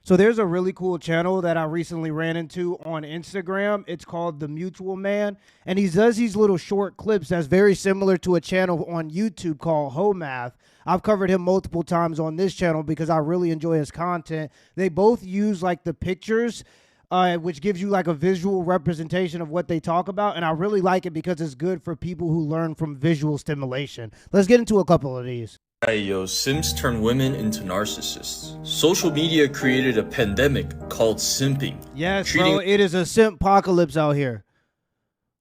So there's a really cool channel that I recently ran into on Instagram. It's called The Mutual Man, and he does these little short clips that's very similar to a channel on YouTube called Homath. I've covered him multiple times on this channel because I really enjoy his content. They both use like the pictures, which gives you like a visual representation of what they talk about, and I really like it because it's good for people who learn from visual stimulation. Let's get into a couple of these. Hey yo, Simps turn women into narcissists. Social media created a pandemic called simping. Yes, bro, it is a simp apocalypse out here.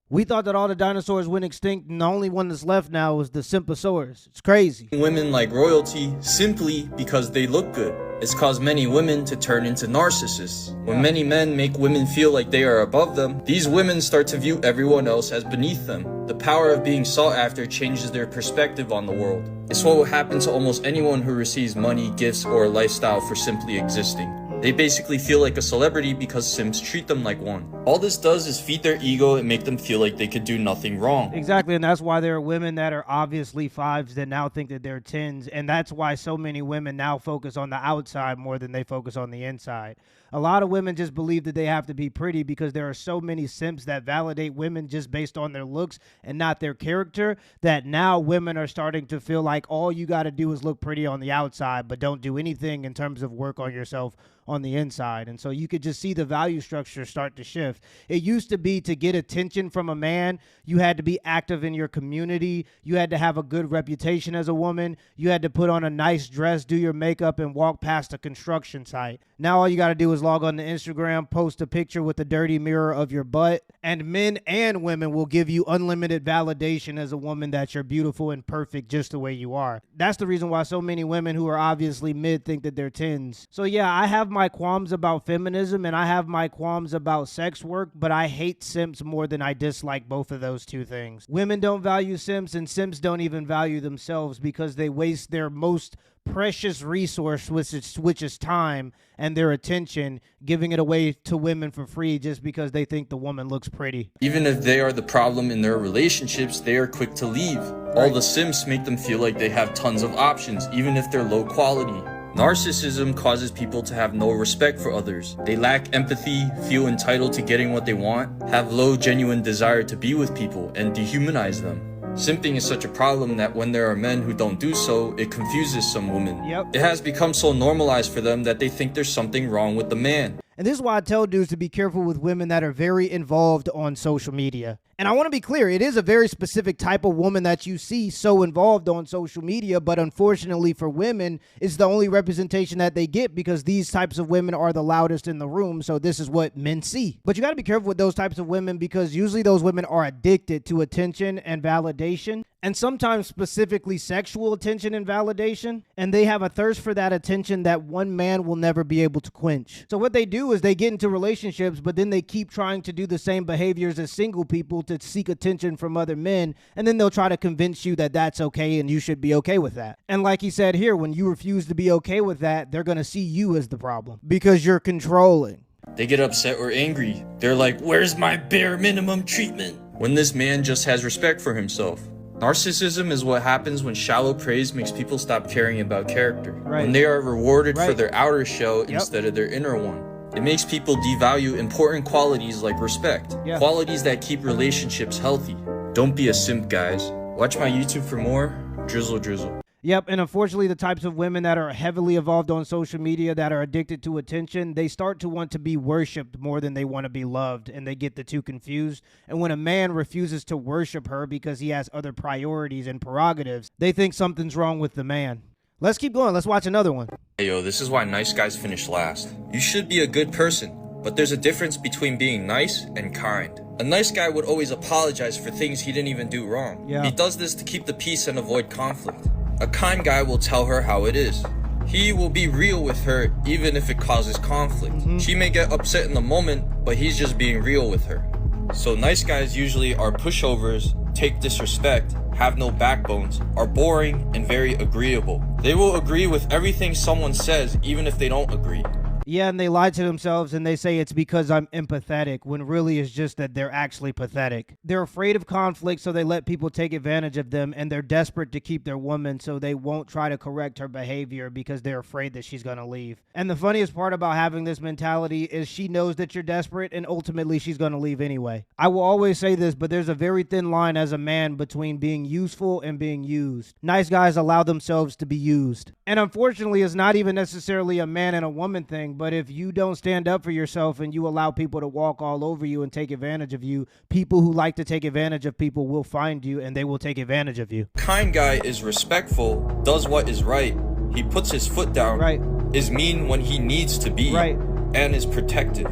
We thought that all the dinosaurs went extinct and the only one that's left now is the Simposaurus. It's crazy. Women like royalty simply because they look good. It's caused many women to turn into narcissists. When many men make women feel like they are above them, these women start to view everyone else as beneath them. The power of being sought after changes their perspective on the world. It's what will happen to almost anyone who receives money, gifts, or a lifestyle for simply existing. They basically feel like a celebrity because simps treat them like one. All this does is feed their ego and make them feel like they could do nothing wrong. Exactly, and that's why there are women that are obviously 5s that now think that they're 10s, and that's why so many women now focus on the outside more than they focus on the inside. A lot of women just believe that they have to be pretty because there are so many simps that validate women just based on their looks and not their character, that now women are starting to feel like all you got to do is look pretty on the outside, but don't do anything in terms of work on yourself on the inside. And so you could just see the value structure start to shift. It used to be to get attention from a man, you had to be active in your community, you had to have a good reputation as a woman, you had to put on a nice dress, do your makeup, and walk past a construction site. Now all you got to do is log on to Instagram, post a picture with a dirty mirror of your butt, and men and women will give you unlimited validation as a woman that you're beautiful and perfect just the way you are. That's the reason why so many women who are obviously mid think that they're 10s. So yeah, I have my qualms about feminism and I have my qualms about sex work, but I hate simps more than I dislike both of those two things. Women don't value simps, and simps don't even value themselves because they waste their most precious resource, which is time, and their attention, giving it away to women for free just because they think the woman looks pretty. Even if they are the problem in their relationships, they are quick to leave. All the simps make them feel like they have tons of options, even if they're low quality. Narcissism causes people to have no respect for others. They lack empathy, feel entitled to getting what they want, have low genuine desire to be with people, and dehumanize them. Simping is such a problem that when there are men who don't do so, it confuses some women. It has become so normalized for them that they think there's something wrong with the man. And this is why I tell dudes to be careful with women that are very involved on social media. And I want to be clear, it is a very specific type of woman that you see so involved on social media, but unfortunately for women, it's the only representation that they get because these types of women are the loudest in the room, so this is what men see. But you got to be careful with those types of women because usually those women are addicted to attention and validation, and sometimes specifically sexual attention and validation, and they have a thirst for that attention that one man will never be able to quench. So what they do is they get into relationships, but then they keep trying to do the same behaviors as single people to seek attention from other men, and then they'll try to convince you that that's okay and you should be okay with that. And like he said here, when you refuse to be okay with that, they're going to see you as the problem because you're controlling. They get upset or angry. They're like, where's my bare minimum treatment? When this man just has respect for himself. Narcissism is what happens when shallow praise makes people stop caring about character. When they are rewarded for their outer shell instead of their inner one. It makes people devalue important qualities like respect. Qualities that keep relationships healthy. Don't be a simp, guys. Watch my YouTube for more. Drizzle. Yep, and unfortunately the types of women that are heavily involved on social media that are addicted to attention, they start to want to be worshipped more than they want to be loved, and they get the two confused. And when a man refuses to worship her because he has other priorities and prerogatives, they think something's wrong with the man. Let's keep going. Let's watch another one. Hey yo, this is why nice guys finish last. You should be a good person, but there's a difference between being nice and kind. A nice guy would always apologize for things he didn't even do wrong. He does this to keep the peace and avoid conflict. A kind guy will tell her how it is. He will be real with her even if it causes conflict. She may get upset in the moment, but he's just being real with her. So nice guys usually are pushovers, take disrespect, have no backbones, are boring, and very agreeable. They will agree with everything someone says even if they don't agree. Yeah, and they lie to themselves and they say it's because I'm empathetic, when really it's just that they're actually pathetic. They're afraid of conflict, so they let people take advantage of them, and they're desperate to keep their woman, so they won't try to correct her behavior because they're afraid that she's going to leave. And the funniest part about having this mentality is she knows that you're desperate, and ultimately she's going to leave anyway. I will always say this, but there's a very thin line as a man between being useful and being used. Nice guys allow themselves to be used. And unfortunately, it's not even necessarily a man and a woman thing, but if you don't stand up for yourself and you allow people to walk all over you and take advantage of you, people who like to take advantage of people will find you and they will take advantage of you. Kind guy is respectful, does what is right, he puts his foot down, right, is mean when he needs to be, right, and is protective.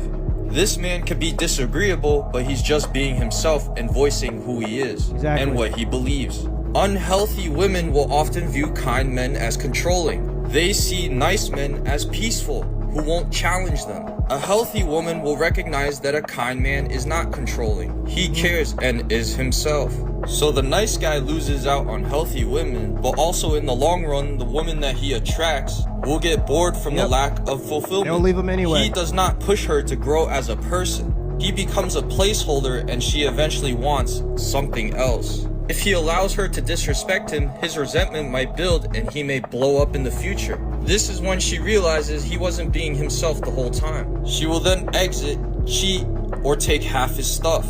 This man can be disagreeable, but he's just being himself and voicing who he is and what he believes. Unhealthy women will often view kind men as controlling. They see nice men as peaceful, who won't challenge them. A healthy woman will recognize that a kind man is not controlling. He cares and is himself. So the nice guy loses out on healthy women, but also in the long run, the woman that he attracts will get bored from the lack of fulfillment. They'll leave him anyway. He does not push her to grow as a person. He becomes a placeholder and she eventually wants something else. If he allows her to disrespect him, his resentment might build and he may blow up in the future. This is when she realizes he wasn't being himself the whole time. She will then exit, cheat, or take half his stuff.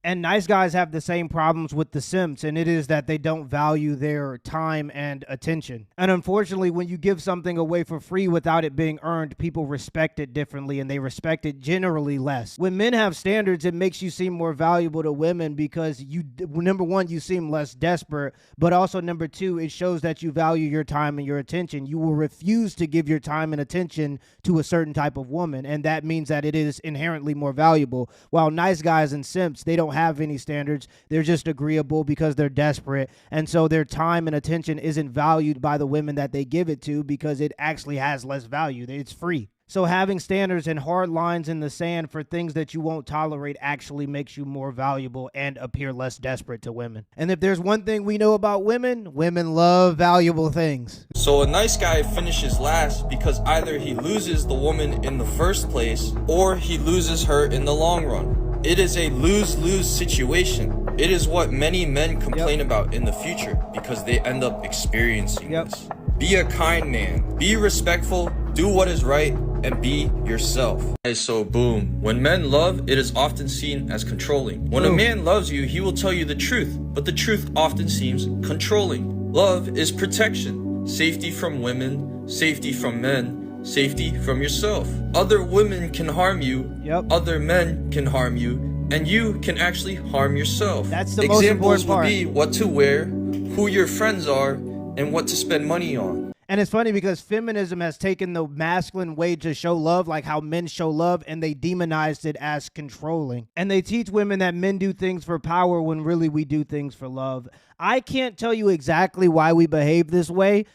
And nice guys have the same problems with the simps, and it is that they don't value their time and attention. And unfortunately, when you give something away for free without it being earned, people respect it differently, and they respect it generally less. When men have standards, it makes you seem more valuable to women because you, number one, you seem less desperate, but also number two, it shows that you value your time and your attention. You will refuse to give your time and attention to a certain type of woman, and that means that it is inherently more valuable. While nice guys and simps, they don't have any standards. They're just agreeable because they're desperate, and so their time and attention isn't valued by the women that they give it to because it actually has less value. It's free. So having standards and hard lines in the sand for things that you won't tolerate actually makes you more valuable and appear less desperate to women. And if there's one thing we know about women, women love valuable things. So a nice guy finishes last because either he loses the woman in the first place or he loses her in the long run. It is a lose-lose situation. It is what many men complain about in the future because they end up experiencing this. Be a kind man. Be respectful. Do what is right. And be yourself. So boom. When men love, it is often seen as controlling. When a man loves you, he will tell you the truth. But the truth often seems controlling. Love is protection. Safety from women. Safety from men. Safety from yourself. Other women can harm you. Other men can harm you. And you can actually harm yourself. That's the most important part. Examples would be what to wear, who your friends are, and what to spend money on. And it's funny because feminism has taken the masculine way to show love, like how men show love, and they demonized it as controlling. And they teach women that men do things for power when really we do things for love. I can't tell you exactly why we behave this way.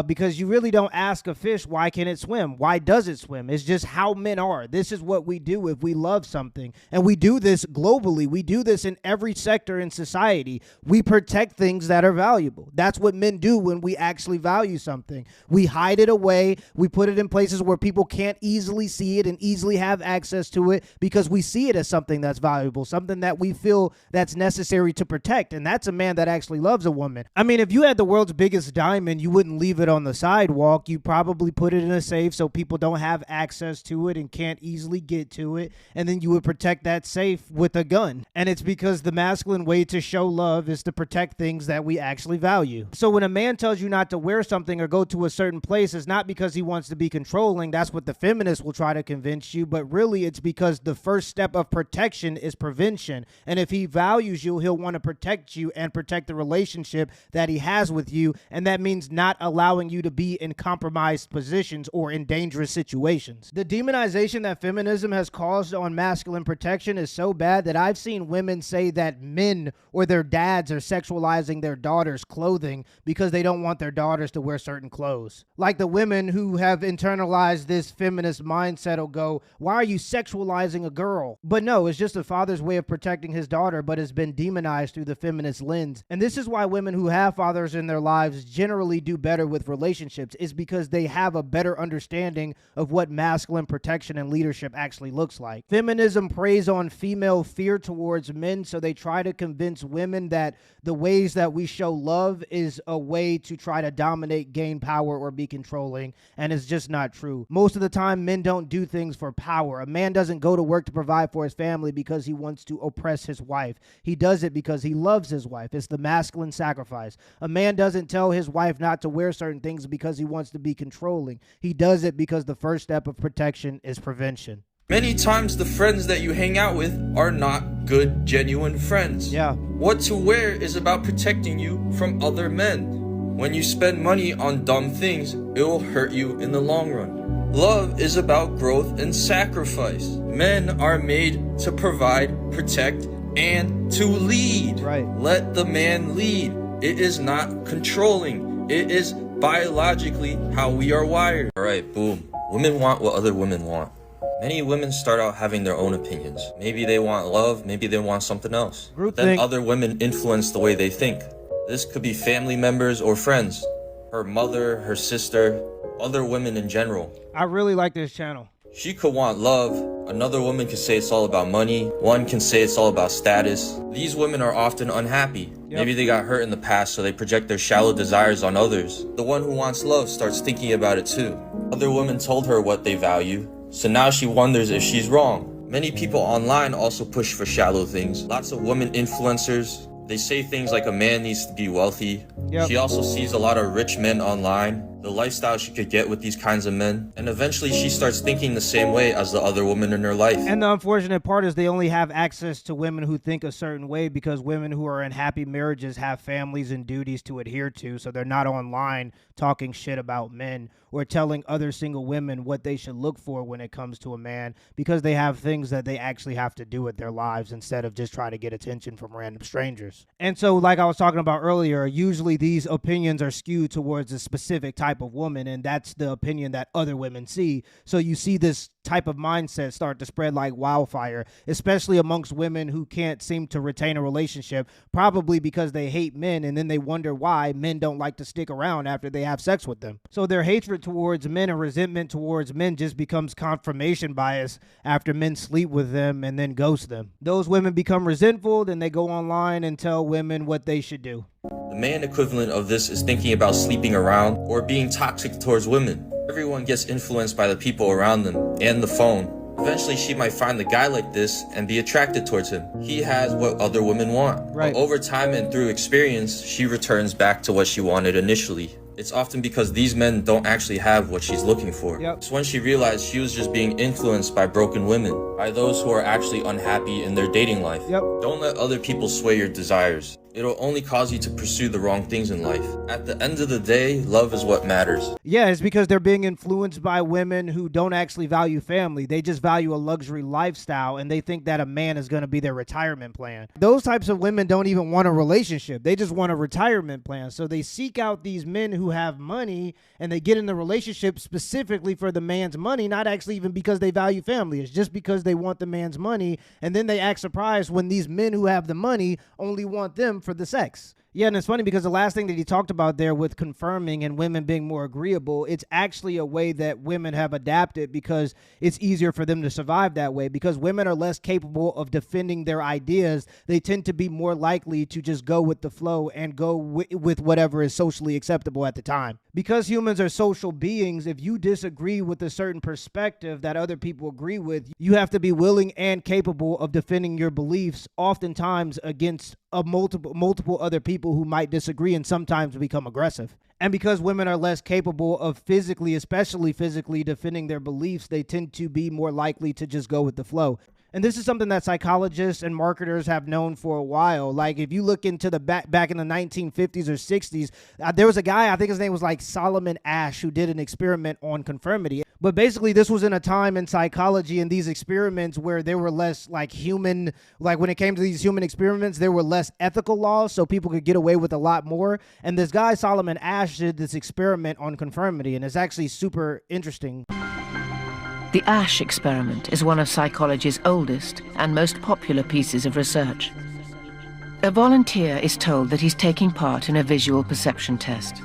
Because you really don't ask a fish, why can it swim? Why does it swim? It's just how men are. This is what we do if we love something. And we do this globally. We do this in every sector in society. We protect things that are valuable. That's what men do when we actually value something. We hide it away. We put it in places where people can't easily see it and easily have access to it because we see it as something that's valuable, something that we feel that's necessary to protect. And that's a man that actually loves a woman. I mean, if you had the world's biggest diamond, you wouldn't leave it on the sidewalk. You probably put it in a safe so people don't have access to it and can't easily get to it, and then you would protect that safe with a gun. And it's because the masculine way to show love is to protect things that we actually value. So when a man tells you not to wear something or go to a certain place, it's not because he wants to be controlling. That's what the feminists will try to convince you, but really it's because the first step of protection is prevention. And if he values you, he'll want to protect you and protect the relationship that he has with you, and that means not allowing you to be in compromised positions or in dangerous situations. The demonization that feminism has caused on masculine protection is so bad that I've seen women say that men or their dads are sexualizing their daughters' clothing because they don't want their daughters to wear certain clothes. Like the women who have internalized this feminist mindset will go, why are you sexualizing a girl? But no, it's just a father's way of protecting his daughter, but has been demonized through the feminist lens. And this this is why women who have fathers in their lives generally do better with relationships, is because they have a better understanding of what masculine protection and leadership actually looks like. Feminism preys on female fear towards men, so they try to convince women that the ways that we show love is a way to try to dominate, gain power, or be controlling, and it's just not true. Most of the time, men don't do things for power. A man doesn't go to work to provide for his family because he wants to oppress his wife. He does it because he loves his wife. It's the masculine sacrifice. A man doesn't tell his wife not to wear certain things because he wants to be controlling. He does it because the first step of protection is prevention. Many times the friends that you hang out with are not good, genuine friends. Yeah. What to wear is about protecting you from other men. When you spend money on dumb things, it will hurt you in the long run. Love is about growth and sacrifice. Men are made to provide, protect, and to lead. Right. Let the man lead. It is not controlling. It is biologically how we are wired. All right, boom. Women want what other women want. Many women start out having their own opinions. Maybe they want love, maybe they want something else. But then other women influence the way they think. This could be family members or friends, her mother, her sister, other women in general. I really like this channel. She could want love. Another woman could say it's all about money. One can say it's all about status. These women are often unhappy. Maybe they got hurt in the past, so they project their shallow desires on others. The one who wants love starts thinking about it too. Other women told her what they value, so now she wonders if she's wrong. Many people online also push for shallow things. Lots of women influencers. They say things like a man needs to be wealthy. She also sees a lot of rich men online, the lifestyle she could get with these kinds of men, and eventually she starts thinking the same way as the other woman in her life. And the unfortunate part is they only have access to women who think a certain way because women who are in happy marriages have families and duties to adhere to, so they're not online talking shit about men or telling other single women what they should look for when it comes to a man, because they have things that they actually have to do with their lives instead of just trying to get attention from random strangers. And so, like I was talking about earlier, usually these opinions are skewed towards a specific type of woman, and that's the opinion that other women see. So you see this type of mindset start to spread like wildfire, especially amongst women who can't seem to retain a relationship, probably because they hate men, and then they wonder why men don't like to stick around after they have sex with them. So their hatred towards men and resentment towards men just becomes confirmation bias after men sleep with them and then ghost them. Those women become resentful, then they go online and tell women what they should do. The man equivalent of this is thinking about sleeping around or being toxic towards women. Everyone gets influenced by the people around them and the phone. Eventually, she might find the guy like this and be attracted towards him. He has what other women want. Right. But over time and through experience, she returns back to what she wanted initially. It's often because these men don't actually have what she's looking for. It's when she realized she was just being influenced by broken women, by those who are actually unhappy in their dating life. Don't let other people sway your desires. It'll only cause you to pursue the wrong things in life. At the end of the day, love is what matters. Yeah, it's because they're being influenced by women who don't actually value family. They just value a luxury lifestyle, and they think that a man is going to be their retirement plan. Those types of women don't even want a relationship. They just want a retirement plan. So they seek out these men who have money, and they get in the relationship specifically for the man's money, not actually even because they value family. It's just because they want the man's money, and then they act surprised when these men who have the money only want them for the sex. Yeah, and it's funny because the last thing that he talked about there with confirming and women being more agreeable, it's actually a way that women have adapted because it's easier for them to survive that way. Because women are less capable of defending their ideas, they tend to be more likely to just go with the flow and go with whatever is socially acceptable at the time. Because humans are social beings, if you disagree with a certain perspective that other people agree with, you have to be willing and capable of defending your beliefs, oftentimes against multiple other people who might disagree and sometimes become aggressive. And because women are less capable of physically, especially physically, defending their beliefs, they tend to be more likely to just go with the flow. And this is something that psychologists and marketers have known for a while. Like if you look into the back in the 1950s or 60s, there was a guy, I think his name was like Solomon Asch, who did an experiment on conformity. But basically this was in a time in psychology and these experiments where there were less like human, like when it came to these human experiments, there were less ethical laws, so people could get away with a lot more. And this guy, Solomon Asch, did this experiment on conformity, and it's actually super interesting. The Asch experiment is one of psychology's oldest and most popular pieces of research. A volunteer is told that he's taking part in a visual perception test.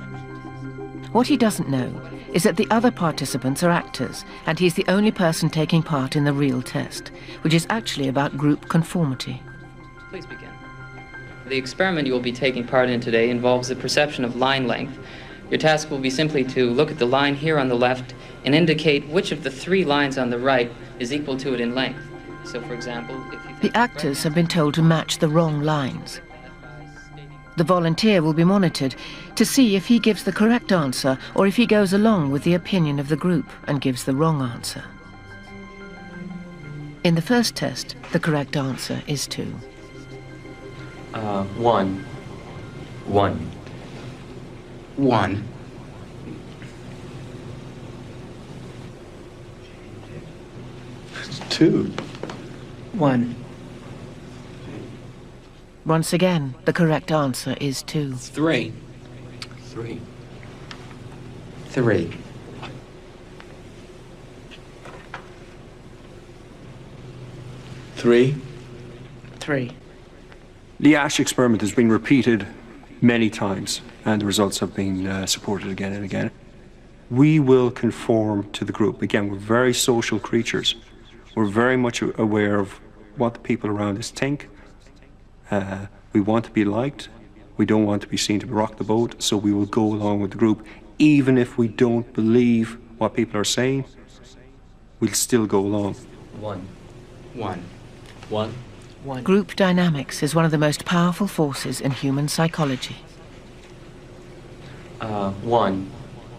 What he doesn't know is that the other participants are actors, and he's the only person taking part in the real test, which is actually about group conformity. Please begin. The experiment you will be taking part in today involves the perception of line length. Your task will be simply to look at the line here on the left and indicate which of the 3 lines on the right is equal to it in length. So, for example, if you The actors have been told to match the wrong lines. The volunteer will be monitored to see if he gives the correct answer or if he goes along with the opinion of the group and gives the wrong answer. In the first test, the correct answer is 2. 1. 1. 1. Two. 1. Once again, the correct answer is 2. 3. 3. 3. 3. 3. The ASH experiment has been repeated many times, and the results have been supported again and again. We will conform to the group. Again, we're very social creatures. We're very much aware of what the people around us think. We want to be liked. We don't want to be seen to rock the boat, so we will go along with the group. Even if we don't believe what people are saying, we'll still go along. 1. 1. 1. 1. Group dynamics is one of the most powerful forces in human psychology. 1.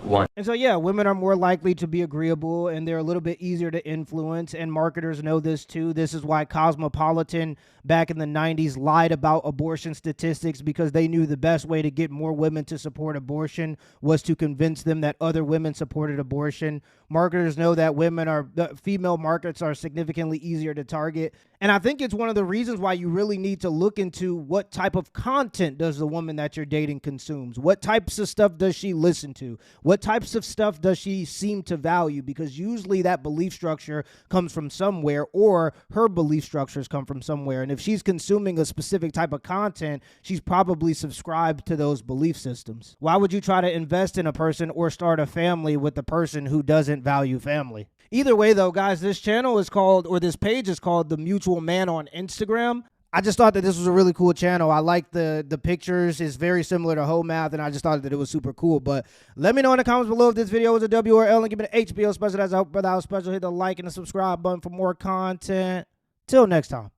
1. And so, yeah, women are more likely to be agreeable, and they're a little bit easier to influence, and marketers know this too. This is why Cosmopolitan back in the 90s lied about abortion statistics, because they knew the best way to get more women to support abortion was to convince them that other women supported abortion. Marketers know that female markets are significantly easier to target. And I think it's one of the reasons why you really need to look into what type of content does the woman that you're dating consumes. What types of stuff does she listen to? What types of stuff does she seem to value? Because usually that belief structure comes from somewhere, or her belief structures come from somewhere. And if she's consuming a specific type of content, she's probably subscribed to those belief systems. Why would you try to invest in a person or start a family with a person who doesn't value family? Either way, though, guys, this channel is called, or this page is called The Mutual Man on Instagram. I just thought that this was a really cool channel. I like the pictures. It's very similar to Whole Math, and I just thought that it was super cool. But let me know in the comments below if this video was a W or L, and give it an HBO special. That's a hope, brother. Special. Hit the like and the subscribe button for more content. Till next time.